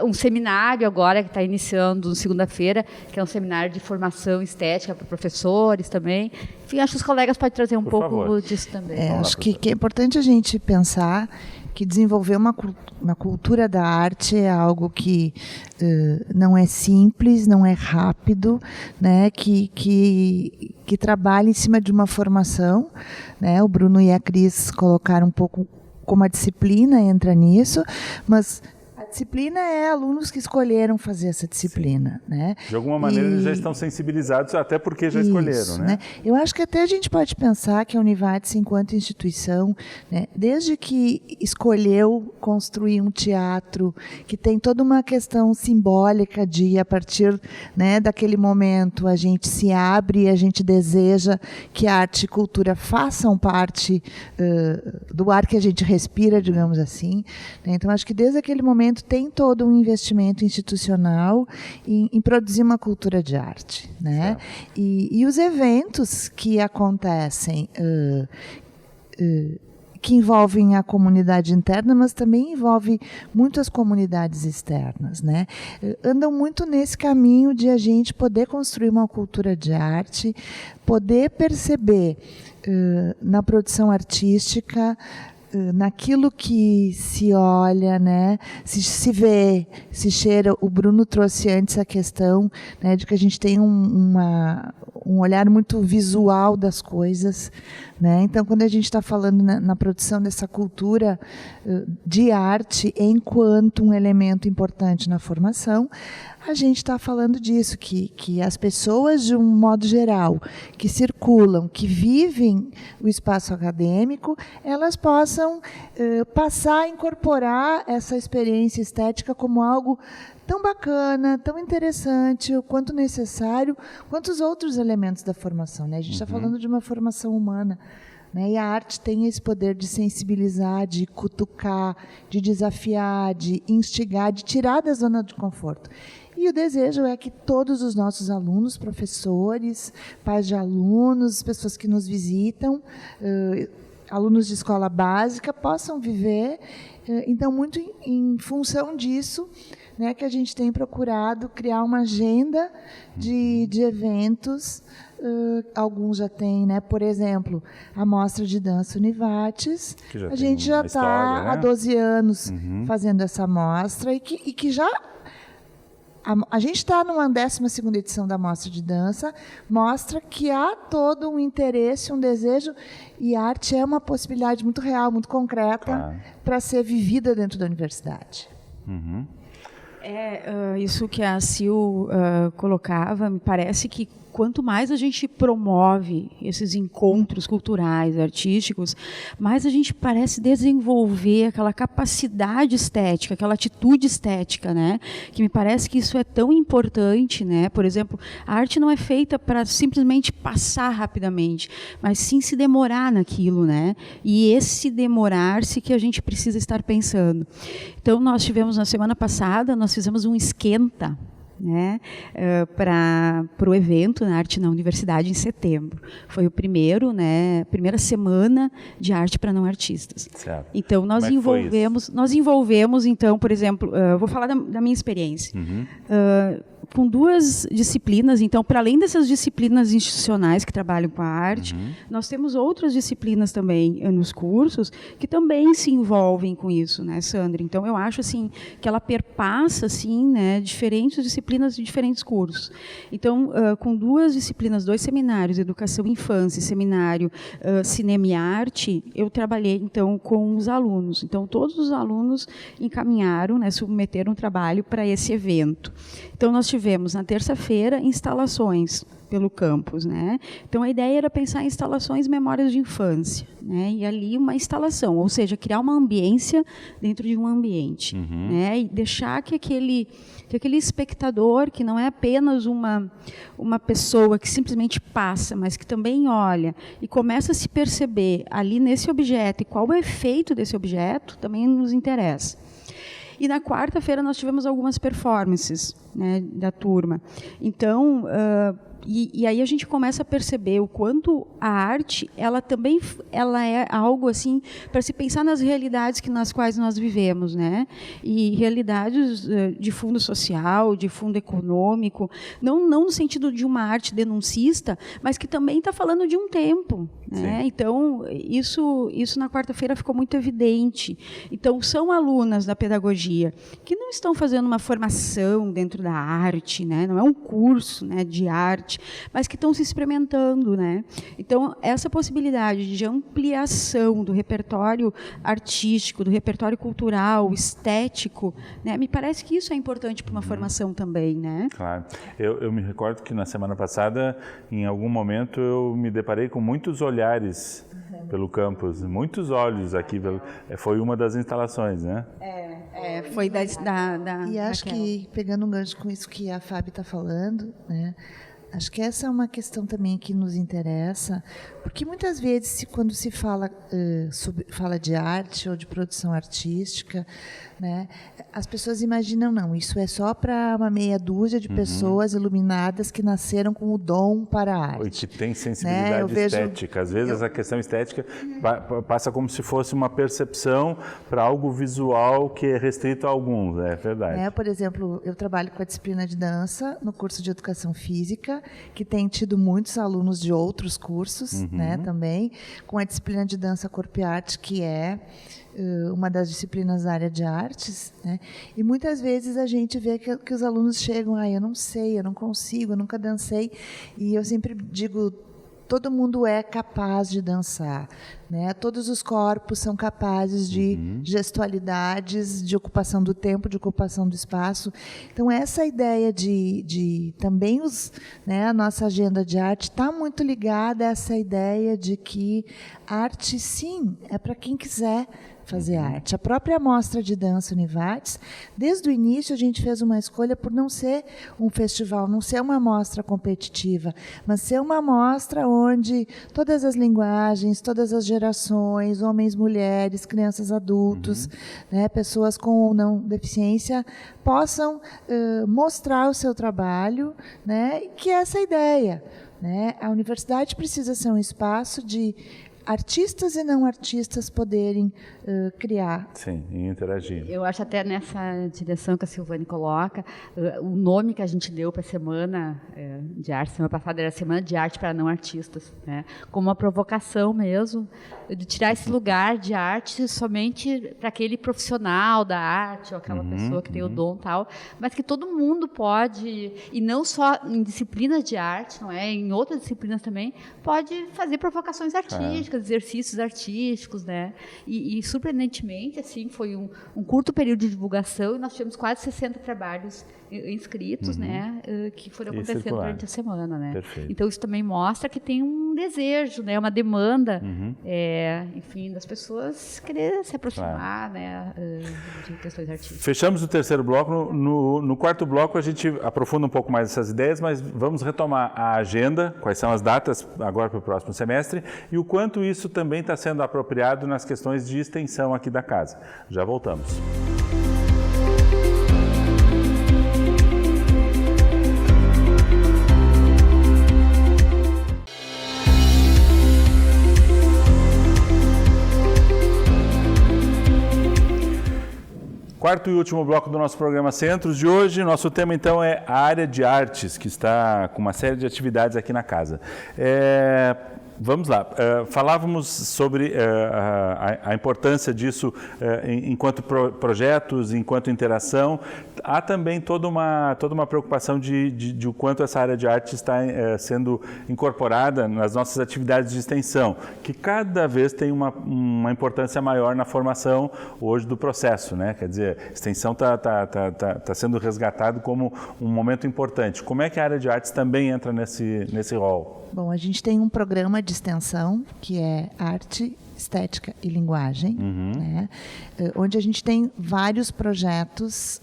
Um seminário agora que está iniciando segunda-feira, que é um seminário de formação estética para professores também. Enfim, acho que os colegas podem trazer um pouco disso também. Acho que é importante a gente pensar que desenvolver uma cultura da arte é algo que não é simples, não é rápido, né? que trabalha em cima de uma formação, né? O Bruno e a Cris colocaram um pouco como a disciplina entra nisso, mas a disciplina é alunos que escolheram fazer essa disciplina. Né? De alguma maneira eles já estão sensibilizados, até porque já escolheram. Né? Eu acho que até a gente pode pensar que a Univates, enquanto instituição, né, desde que escolheu construir um teatro, que tem toda uma questão simbólica de, a partir, né, daquele momento, a gente se abre e a gente deseja que a arte e cultura façam parte do ar que a gente respira, digamos assim. Né? Então, acho que desde aquele momento tem todo um investimento institucional em produzir uma cultura de arte. Né? E os eventos que acontecem, que envolvem a comunidade interna, mas também envolvem muitas comunidades externas. Né? Andam muito nesse caminho de a gente poder construir uma cultura de arte, poder perceber na produção artística, naquilo que se olha, né, se vê, se cheira. O Bruno trouxe antes a questão, né, de que a gente tem um olhar muito visual das coisas. Né? Então, quando a gente está falando na produção dessa cultura de arte enquanto um elemento importante na formação, a gente está falando disso, que as pessoas, de um modo geral, que circulam, que vivem o espaço acadêmico, elas possam passar a incorporar essa experiência estética como algo tão bacana, tão interessante, o quanto necessário, quanto os outros elementos da formação. Né? A gente está falando de uma formação humana. Né? E a arte tem esse poder de sensibilizar, de cutucar, de desafiar, de instigar, de tirar da zona de conforto. E o desejo é que todos os nossos alunos, professores, pais de alunos, pessoas que nos visitam, alunos de escola básica, possam viver. Então, muito em função disso, né, que a gente tem procurado criar uma agenda de eventos. Alguns já têm, né, por exemplo, a Mostra de Dança Univates. A gente já está há 12 anos fazendo essa mostra e que já... A gente está numa 12ª edição da Mostra de Dança, mostra que há todo um interesse, um desejo, e a arte é uma possibilidade muito real, muito concreta, para ser vivida dentro da universidade. Isso que a Sil colocava, me parece que quanto mais a gente promove esses encontros culturais, artísticos, mais a gente parece desenvolver aquela capacidade estética, aquela atitude estética, né? Que me parece que isso é tão importante, né? Por exemplo, a arte não é feita para simplesmente passar rapidamente, mas sim se demorar naquilo, né? E esse demorar-se que a gente precisa estar pensando. Então, nós tivemos na semana passada, nós fizemos um esquenta né, para o evento na Arte na Universidade em setembro. Foi o primeira semana de arte para não artistas. Certo. Então nós envolvemos então, por exemplo, vou falar da minha experiência. Com 2 disciplinas, então, para além dessas disciplinas institucionais que trabalham com a arte, nós temos outras disciplinas também nos cursos que também se envolvem com isso, né, Sandra? Então, eu acho assim que ela perpassa assim, né, diferentes disciplinas de diferentes cursos. Então, com 2 disciplinas, 2 seminários, Educação e Infância, seminário Cinema e Arte, eu trabalhei então com os alunos. Então, todos os alunos encaminharam, né, submeteram um trabalho para esse evento. Então, nós tivemos na terça-feira instalações pelo campus, né? Então a ideia era pensar em instalações memórias de infância, né? E ali uma instalação, ou seja, criar uma ambiência dentro de um ambiente, né? E deixar que aquele espectador, que não é apenas uma pessoa que simplesmente passa, mas que também olha e começa a se perceber ali nesse objeto e qual é o efeito desse objeto, também nos interessa. E na quarta-feira nós tivemos algumas performances, né, da turma. Então, e aí a gente começa a perceber o quanto a arte, ela é algo assim para se pensar nas realidades nas quais nós vivemos, né? E realidades de fundo social, de fundo econômico, não no sentido de uma arte denuncista, mas que também está falando de um tempo, né? Então isso na quarta-feira ficou muito evidente. Então são alunas da pedagogia que não estão fazendo uma formação dentro da arte, né? Não é um curso, né, de arte, mas que estão se experimentando, né? Então, essa possibilidade de ampliação do repertório artístico, do repertório cultural, estético, né? Me parece que isso é importante para uma formação também, né? Claro. Eu me recordo que na semana passada, em algum momento, eu me deparei com muitos olhares pelo campus, muitos olhos aqui. Foi uma das instalações, né? Foi da E acho que, pegando um gancho com isso que a Fábio está falando, né? Acho que essa é uma questão também que nos interessa, porque muitas vezes, quando se fala de arte ou de produção artística, né, as pessoas imaginam, não, isso é só para uma meia dúzia de pessoas iluminadas que nasceram com o dom para a arte. E que tem sensibilidade estética. Às vezes a questão estética passa como se fosse uma percepção para algo visual que é restrito a alguns, é verdade. Por exemplo, eu trabalho com a disciplina de dança no curso de Educação Física, que tem tido muitos alunos de outros cursos, né, também, com a disciplina de dança corpo e arte, que é uma das disciplinas da área de artes, né? E muitas vezes a gente vê que os alunos chegam, eu não sei, eu não consigo, eu nunca dancei, e eu sempre digo, todo mundo é capaz de dançar, né? Todos os corpos são capazes de gestualidades, de ocupação do tempo, de ocupação do espaço. Então, essa ideia de também a nossa agenda de arte está muito ligada a essa ideia de que arte, sim, é para quem quiser fazer arte. A própria mostra de dança Univates, desde o início a gente fez uma escolha por não ser um festival, não ser uma mostra competitiva, mas ser uma mostra onde todas as linguagens, todas as gerações, homens, mulheres, crianças, adultos, né, pessoas com ou não deficiência, possam mostrar o seu trabalho, né, que é essa ideia, né? A universidade precisa ser um espaço de artistas e não artistas poderem criar. Sim, e interagir. Eu acho até nessa direção que a Silvane coloca, o nome que a gente deu para a Semana de Arte, semana passada era Semana de Arte para Não Artistas, né? Como uma provocação mesmo, de tirar esse lugar de arte somente para aquele profissional da arte, ou aquela pessoa que tem o dom e tal, mas que todo mundo pode, e não só em disciplinas de arte, não é? Em outras disciplinas também, pode fazer provocações artísticas, exercícios artísticos, né? E surpreendentemente, assim, foi um curto período de divulgação e nós tivemos quase 60 trabalhos inscritos, né? Que foram acontecendo durante a semana, né? Perfeito. Então isso também mostra que tem um desejo, né? Uma demanda, enfim, das pessoas querer se aproximar, né? De questões artísticas. Fechamos o terceiro bloco. No quarto bloco a gente aprofunda um pouco mais essas ideias, mas vamos retomar a agenda, quais são as datas agora para o próximo semestre e o quanto isso também está sendo apropriado nas questões de extensão aqui da casa. Já voltamos. Quarto e último bloco do nosso programa Centros de hoje. Nosso tema, então, é a área de artes, que está com uma série de atividades aqui na casa. Vamos lá, falávamos sobre a importância disso enquanto projetos, enquanto interação. Há também toda uma preocupação de o quanto essa área de arte está sendo incorporada nas nossas atividades de extensão, que cada vez tem uma importância maior na formação hoje do processo, né? Quer dizer, a extensão está sendo resgatado como um momento importante. Como é que a área de artes também entra nesse rol? Bom, a gente tem um programa de extensão que é Arte, Estética e Linguagem, né? Onde a gente tem vários projetos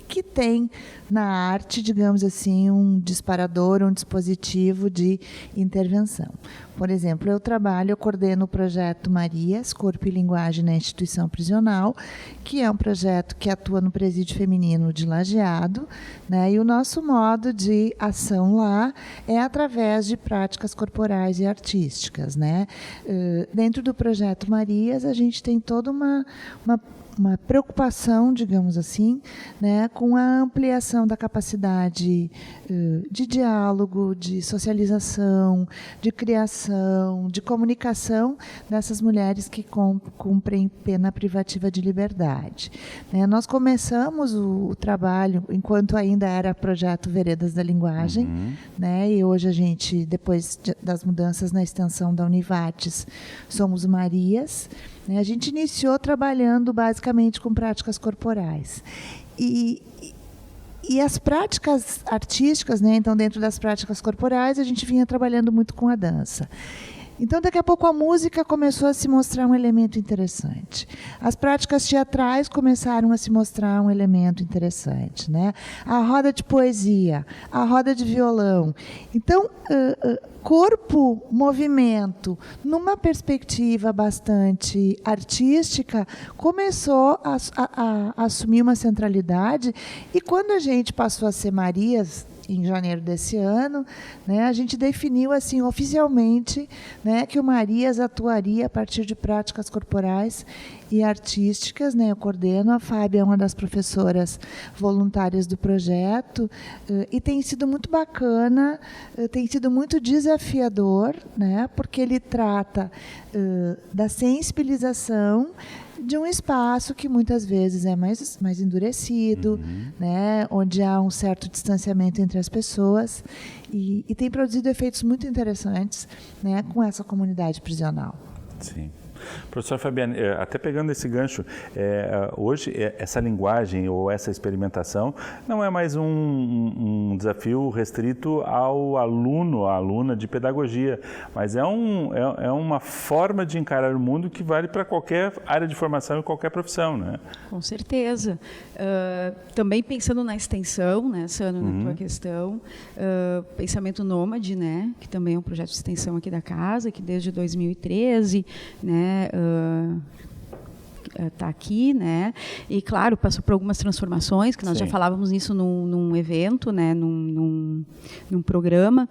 que tem na arte, digamos assim, um disparador, um dispositivo de intervenção. Por exemplo, eu coordeno o projeto Marias, Corpo e Linguagem na Instituição Prisional, que é um projeto que atua no Presídio Feminino de Lajeado, né? E o nosso modo de ação lá é através de práticas corporais e artísticas, né? Dentro do projeto Marias, a gente tem toda uma preocupação, digamos assim, né, com a ampliação da capacidade de diálogo, de socialização, de criação, de comunicação dessas mulheres que cumprem pena privativa de liberdade. Nós começamos o trabalho enquanto ainda era projeto Veredas da Linguagem, né, e hoje a gente, depois das mudanças na extensão da Univates, somos Marias. A gente iniciou trabalhando basicamente com práticas corporais. E as práticas artísticas, né? Então, dentro das práticas corporais, a gente vinha trabalhando muito com a dança. Então, daqui a pouco, a música começou a se mostrar um elemento interessante. As práticas teatrais começaram a se mostrar um elemento interessante, né? A roda de poesia, a roda de violão. Então, corpo, movimento, numa perspectiva bastante artística, começou a assumir uma centralidade. E quando a gente passou a ser Marias, em janeiro desse ano, né, a gente definiu assim oficialmente, né, que o Marias atuaria a partir de práticas corporais e artísticas, né? Eu coordeno, a Fábia é uma das professoras voluntárias do projeto, e tem sido muito bacana, tem sido muito desafiador, né, porque ele trata da sensibilização de um espaço que muitas vezes é mais endurecido, né, onde há um certo distanciamento entre as pessoas, e tem produzido efeitos muito interessantes, né, com essa comunidade prisional. Sim. Professora Fabiane, até pegando esse gancho, hoje essa linguagem ou essa experimentação não é mais um desafio restrito ao aluno, à aluna de pedagogia, mas é uma forma de encarar o mundo que vale para qualquer área de formação e qualquer profissão, né? Com certeza. Também pensando na extensão, né, Sandro, na tua questão, Pensamento Nômade, né, que também é um projeto de extensão aqui da casa, que desde 2013, né, está aqui, né? E claro, passou por algumas transformações, que nós já falávamos nisso num evento, né? Num programa.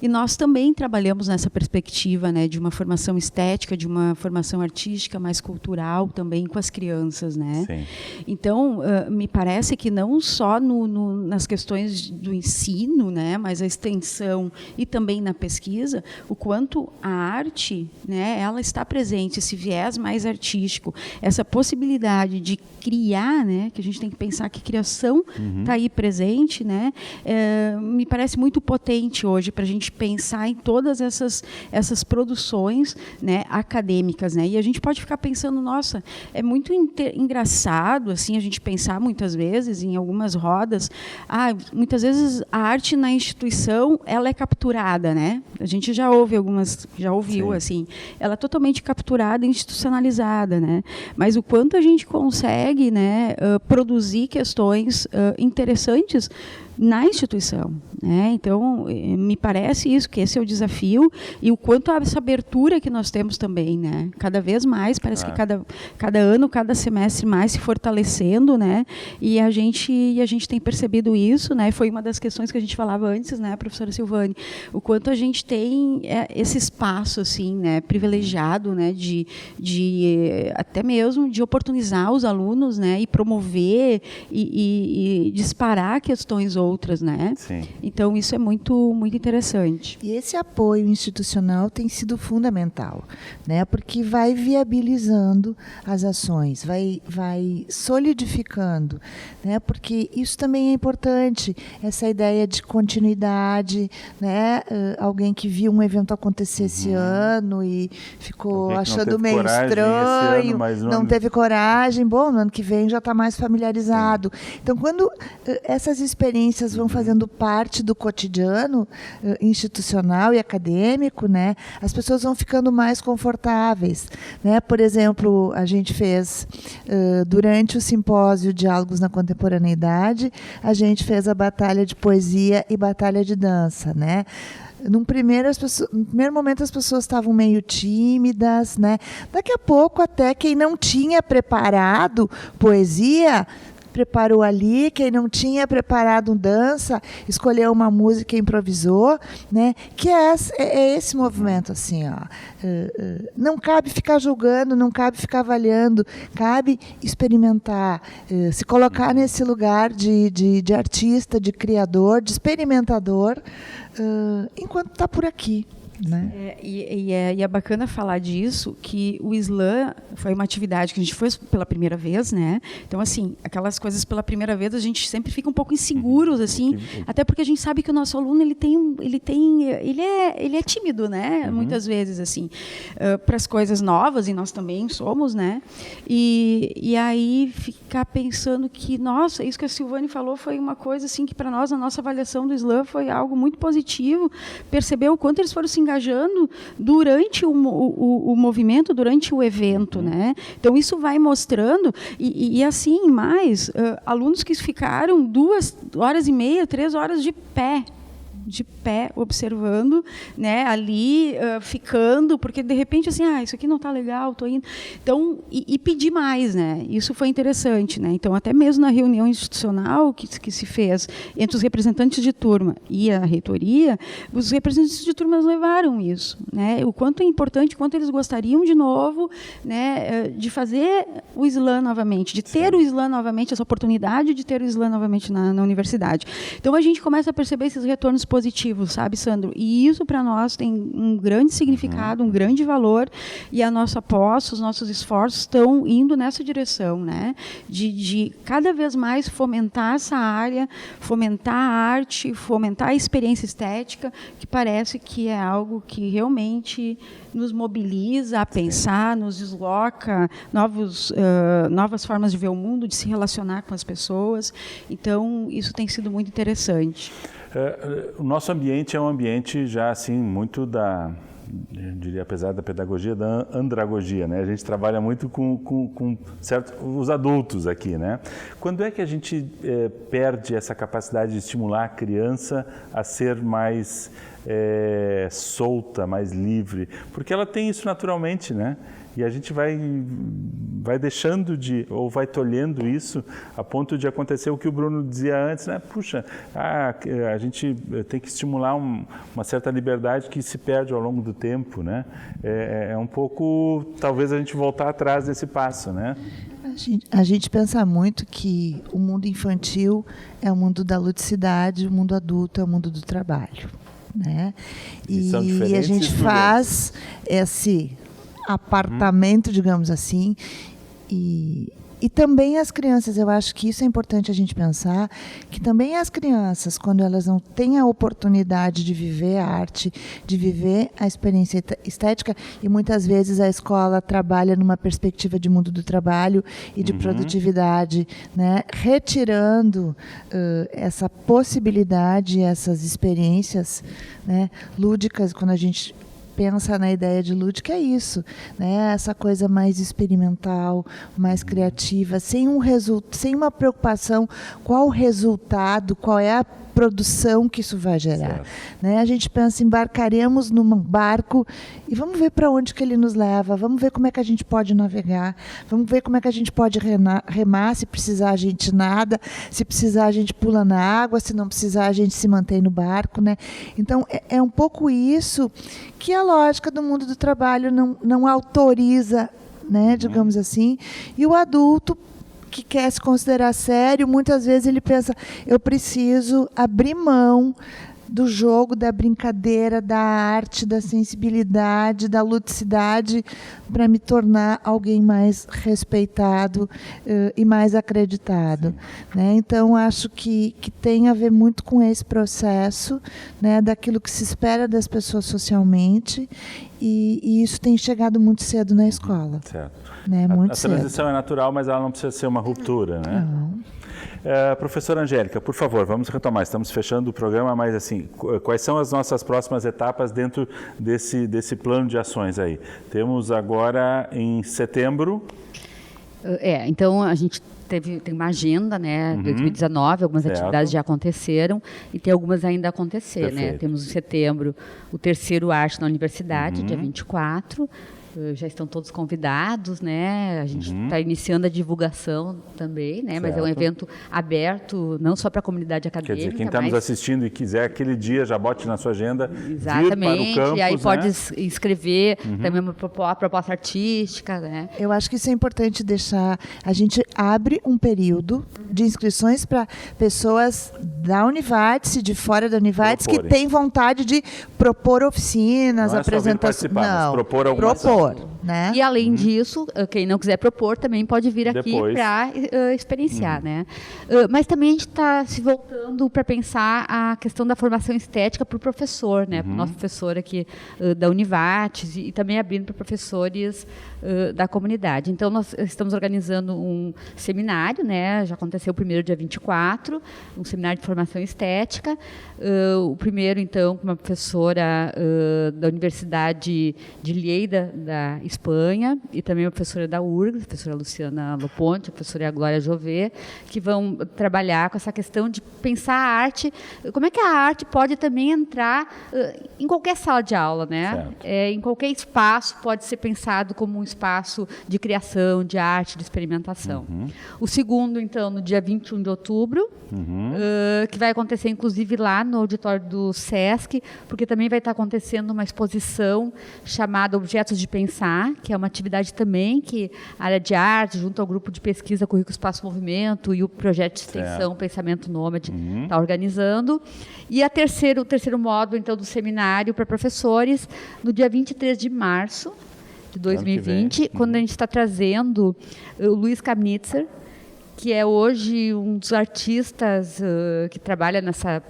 E nós também trabalhamos nessa perspectiva, né? De uma formação estética, de uma formação artística mais cultural também com as crianças, né? Sim. Então, me parece que não só nas questões do ensino, né? Mas a extensão e também na pesquisa, o quanto a arte, né? Ela está presente, esse viés mais artístico, essa possibilidade de criar, né, que a gente tem que pensar que criação está aí presente, né, me parece muito potente hoje para a gente pensar em todas essas produções, né, acadêmicas, né, e a gente pode ficar pensando, nossa, é muito engraçado assim a gente pensar muitas vezes em algumas rodas, muitas vezes a arte na instituição ela é capturada, né, a gente já ouviu assim, ela é totalmente capturada e institucionalizada, né, mas o quanto a gente consegue, né, produzir questões interessantes na instituição, né? Então, me parece isso, que esse é o desafio, e o quanto essa abertura que nós temos também, né? Cada vez mais, parece que cada ano, cada semestre mais se fortalecendo, né? E a gente tem percebido isso, né? Foi uma das questões que a gente falava antes, né, professora Silvane, o quanto a gente tem esse espaço, assim, né, privilegiado, né, de até mesmo de oportunizar os alunos, né, e promover e disparar questões outras, né? Sim. Então isso é muito muito interessante. E esse apoio institucional tem sido fundamental, né? Porque vai viabilizando as ações, vai solidificando, né? Porque isso também é importante, essa ideia de continuidade, né? Alguém que viu um evento acontecer esse ano e ficou achando meio estranho, não teve coragem, bom, no ano que vem já está mais familiarizado. Então, quando essas experiências vão fazendo parte do cotidiano institucional e acadêmico, né, as pessoas vão ficando mais confortáveis, né? Por exemplo, a gente fez durante o simpósio Diálogos na Contemporaneidade, a gente fez a batalha de poesia e batalha de dança, né? No primeiro momento as pessoas estavam meio tímidas, né? Daqui a pouco até quem não tinha preparado poesia preparou ali, quem não tinha preparado dança escolheu uma música e improvisou, né? Que é esse movimento assim, ó. Não cabe ficar julgando, não cabe ficar avaliando, cabe experimentar, se colocar nesse lugar de artista, de criador, de experimentador, enquanto está por aqui. Né? E é bacana falar disso, que o slam foi uma atividade que a gente foi pela primeira vez, né? Então, assim, aquelas coisas pela primeira vez a gente sempre fica um pouco inseguros, assim, até porque a gente sabe que o nosso aluno ele é tímido, né? Muitas vezes, assim, para as coisas novas, e nós também somos, né? E aí ficar pensando que, nossa, isso que a Silvane falou foi uma coisa assim que para nós, a nossa avaliação do slam foi algo muito positivo, perceber o quanto eles foram se engajando durante o movimento, durante o evento, né? Então isso vai mostrando e assim mais alunos que ficaram 2 horas e meia, 3 horas de pé observando, né, ali ficando, porque de repente assim, isso aqui não está legal, estou indo. Então, e pedir mais, né? Isso foi interessante, né? Então, até mesmo na reunião institucional que se fez entre os representantes de turma e a reitoria, os representantes de turmas levaram isso, né? O quanto é importante, o quanto eles gostariam de novo, né, de fazer o slam novamente, de ter o slam novamente, essa oportunidade de ter o slam novamente na universidade. Então, a gente começa a perceber esses retornos positivos, sabe, Sandro? E isso para nós tem um grande significado, um grande valor, e a nossa aposta, os nossos esforços estão indo nessa direção, né? De cada vez mais fomentar essa área, fomentar a arte, fomentar a experiência estética, que parece que é algo que realmente nos mobiliza a pensar, nos desloca novas formas de ver o mundo, de se relacionar com as pessoas. Então, isso tem sido muito interessante. O nosso ambiente é um ambiente já assim muito eu diria, apesar da pedagogia, da andragogia, né? A gente trabalha muito com os adultos aqui, né? Quando é que a gente perde essa capacidade de estimular a criança a ser mais solta, mais livre? Porque ela tem isso naturalmente, né? E a gente vai deixando ou vai tolhendo isso a ponto de acontecer o que o Bruno dizia antes, né? Puxa, a gente tem que estimular uma certa liberdade que se perde ao longo do tempo, né? É um pouco, talvez, a gente voltar atrás desse passo, né? A gente pensa muito que o mundo infantil é o mundo da ludicidade, o mundo adulto é o mundo do trabalho, né? E a gente faz esse apartamento, digamos assim, e também as crianças, eu acho que isso é importante a gente pensar, que também as crianças, quando elas não têm a oportunidade de viver a arte, de viver a experiência estética, e muitas vezes a escola trabalha numa perspectiva de mundo do trabalho e de produtividade, né, retirando essa possibilidade, essas experiências, né, lúdicas, quando a gente pensa na ideia de lúdica, é isso, né? Essa coisa mais experimental, mais criativa, sem uma preocupação qual o resultado, qual é a produção que isso vai gerar. Né? A gente pensa, embarcaremos num barco e vamos ver para onde que ele nos leva, vamos ver como é que a gente pode navegar, vamos ver como é que a gente pode remar, se precisar a gente nada, se precisar a gente pula na água, se não precisar a gente se mantém no barco. Né? Então, é um pouco isso que a lógica do mundo do trabalho não autoriza, né, digamos assim, e o adulto que quer se considerar sério, muitas vezes ele pensa, eu preciso abrir mão do jogo, da brincadeira, da arte, da sensibilidade, da ludicidade, para me tornar alguém mais respeitado e mais acreditado. Né? Então, acho que tem a ver muito com esse processo, né, daquilo que se espera das pessoas socialmente, e isso tem chegado muito cedo na escola. Certo. Né? Muito cedo. A transição é natural, mas ela não precisa ser uma ruptura, né? Não. Professora Angélica, por favor, vamos retomar. Estamos fechando o programa, mas assim, quais são as nossas próximas etapas dentro desse plano de ações aí? Temos agora em setembro... Então a gente tem uma agenda, né, 2019, algumas atividades já aconteceram e tem algumas ainda a acontecer, né? Temos em setembro o terceiro Arte na Universidade, dia 24, já estão todos convidados, né? A gente está iniciando a divulgação também, né? Mas é um evento aberto, não só para a comunidade acadêmica. Quer dizer, quem está nos assistindo e quiser aquele dia, já bote na sua agenda. Exatamente, vir para o campus, e aí pode né? escrever também uma proposta artística, né? Eu acho que isso é importante deixar. A gente abre um período de inscrições para pessoas da Univates, de fora da Univates, que têm vontade de propor oficinas, apresentações. Não, mas propor alguma ação. Né? E além disso, quem não quiser propor também pode vir aqui para experienciar, né? Mas também a gente está se voltando para pensar a questão da formação estética para o professor, né? Para o nosso professor aqui da Univates e também abrindo para professores da comunidade. Então, nós estamos organizando um seminário, né? Já aconteceu o primeiro dia 24, um seminário de formação estética. O primeiro, então, com uma professora da Universidade de Lleida, da Espanha, e também uma professora da URGS, a professora Luciana Loponte, a professora Glória Jové, que vão trabalhar com essa questão de pensar a arte, como é que a arte pode também entrar em qualquer sala de aula, né? Em qualquer espaço pode ser pensado como um espaço de criação, de arte, de experimentação. O segundo, então, no dia 21 de outubro, que vai acontecer, inclusive, lá no auditório do SESC, porque também vai estar acontecendo uma exposição chamada Objetos de Pensar, que é uma atividade também que a área de arte, junto ao grupo de pesquisa Currículo Espaço Movimento e o projeto de extensão Pensamento Nômade, está organizando. E o terceiro módulo, então, do seminário para professores, no dia 23 de março de 2020, quando a gente está trazendo o Luiz Kamnitzer, que é hoje um dos artistas que trabalha nessa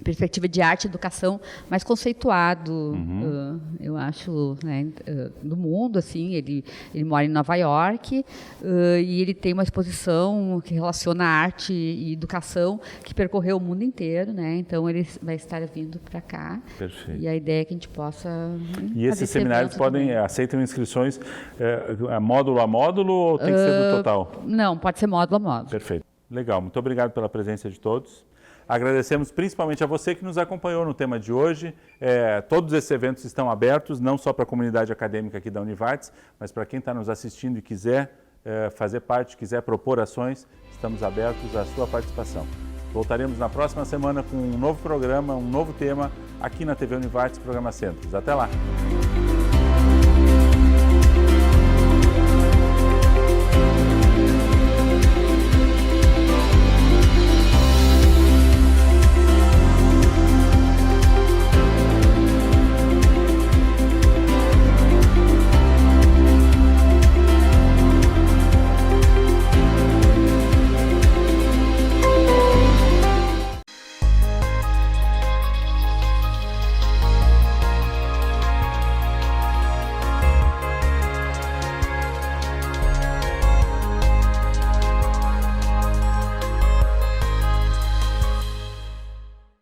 perspectiva de arte e educação mais conceituado, eu acho, né, do mundo. Assim, ele mora em Nova York e ele tem uma exposição que relaciona arte e educação que percorreu o mundo inteiro, né? Então ele vai estar vindo para cá. Perfeito. E a ideia é que a gente possa E esses seminários aceitam inscrições módulo a módulo ou tem que ser do total? Não, pode ser módulo a módulo. Perfeito. Legal. Muito obrigado pela presença de todos. Agradecemos principalmente a você que nos acompanhou no tema de hoje. Todos esses eventos estão abertos, não só para a comunidade acadêmica aqui da Univates, mas para quem está nos assistindo e quiser fazer parte, quiser propor ações, estamos abertos à sua participação. Voltaremos na próxima semana com um novo programa, um novo tema, aqui na TV Univates, Programa Centros. Até lá!